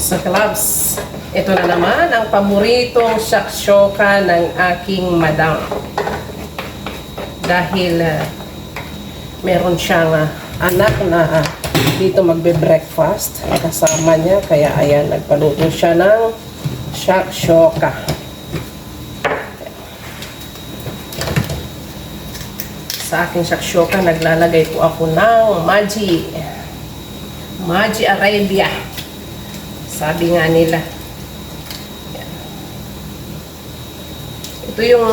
sa clubs. Ito na naman ang paboritong shakshoka ng aking madam. Dahil meron siyang anak na dito magbe-breakfast kasama niya. Kaya ayan, nagpaluto siya ng shakshoka. Sa aking shakshoka, naglalagay po ako ng Maji Arabia. Sabi nga nila. Yan. Ito yung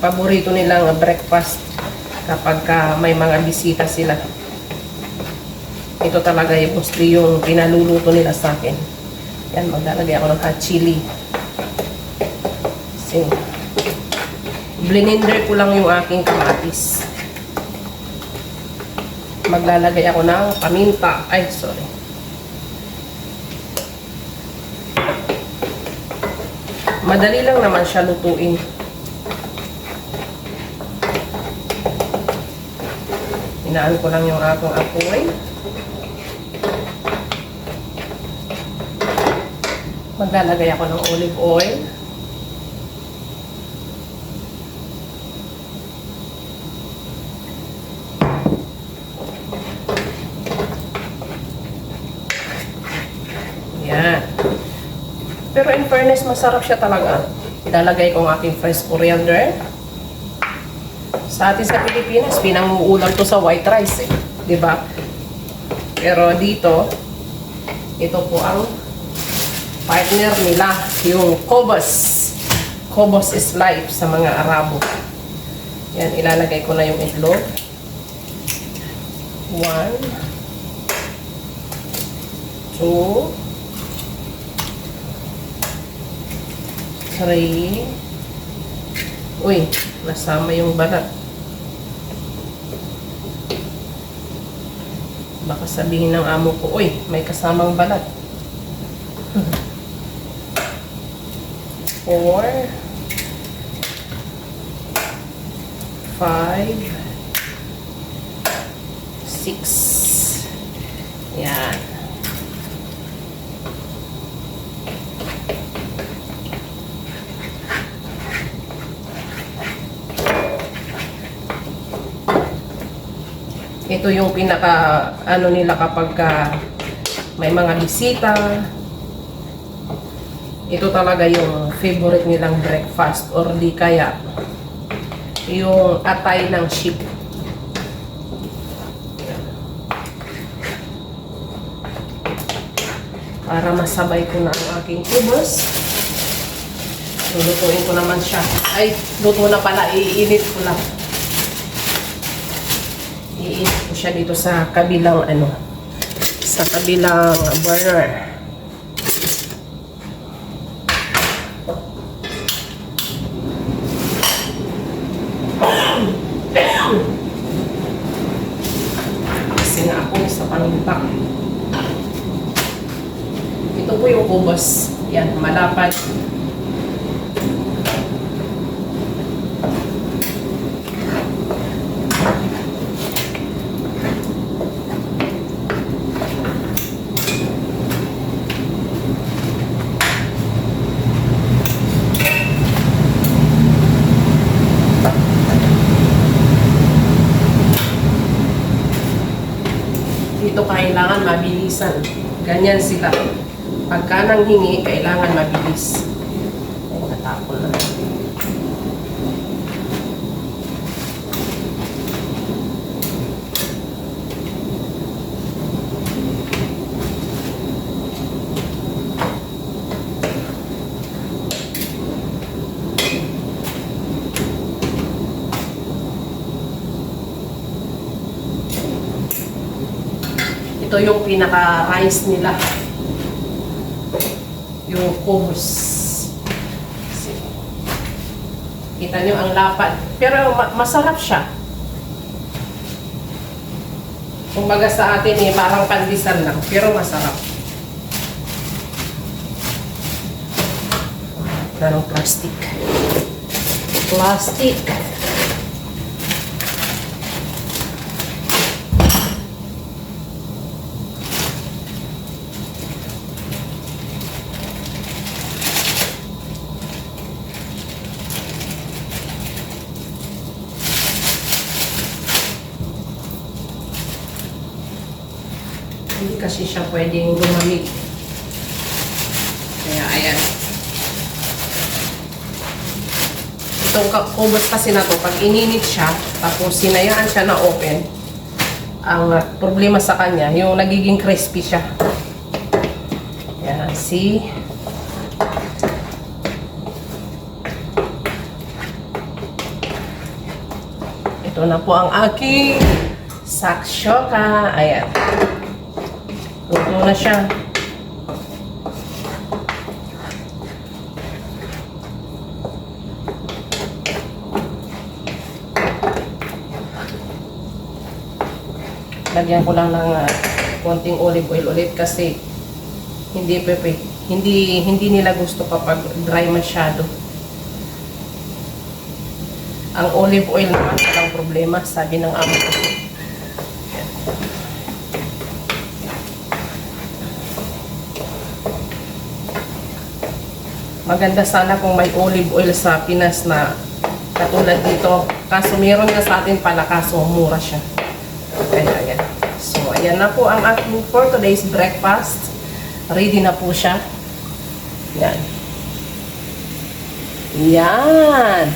paborito nilang breakfast kapag may mga bisita sila. Ito talaga yung mostly yung pinaluluto nila sa akin. Yan, maglalagay ako ng hot chili. Kasi blender ko lang yung aking kamatis. Maglalagay ako ng paminta. Ay, sorry. Madali lang naman siya lutuin. Inaan ko lang yung aking apoy. Maglalagay ako ng olive oil. Yan. Pero in fairness, masarap siya talaga. Ilalagay ko ang aking fresh coriander. Sa atin sa Pilipinas, pinanguulam to sa white rice eh. Diba? Pero dito, ito po ang partner nila, yung Cobos. Cobos is life sa mga Arabo. Yan, ilalagay ko na yung itlog. 1, 2, 3. Uy, nasama yung balat. Baka sabihin ng amo ko, uy, may kasamang balat. 4, 5, 6. Yan. Ito yung pinaka nila kapag may mga bisita. Ito talaga yung favorite nilang breakfast or di kaya yung atay ng sheep. Para masabay ko na ang aking kubos. Lulutuin ko naman siya. Ay, luto na pala. Iinit ko lang. Iinit ko siya dito sa kabilang sa kabilang burner. Kasi nga ako sa panintak. Ito po yung kubos. Yan, malapad. Dito kailangan mabilisan. Ganyan sila. Pagka nang hingi, kailangan mabilis. Ay, natapon na. Ito yung pinaka-rice nila. Yung kubos. Kita nyo ang lapad. Pero masarap siya. Kumbaga sa atin parang pandesal lang. Pero masarap. Parang plastic. Plastic. Hindi kasi siya pwedeng lumamig. Kaya ayan. Itong kubos kasi na to, pag ininit siya, tapos sinayaan siya na open, ang problema sa kanya, yung nagiging crispy siya. Yan, see? Ito na po ang aking saksyoka. Ayan. Luto na siya. Lagyan ko lang ng konting olive oil ulit kasi hindi nila gusto kapag dry masyado. Ang olive oil naman walang problema, sabi ng amo ko. Maganda sana kung may olive oil sa Pinas na katulad dito. Kaso meron nga sa atin pala, kaso mura siya. Kaya ayan. So, ayan na po ang aking for today's breakfast. Ready na po siya. Yan. Yan.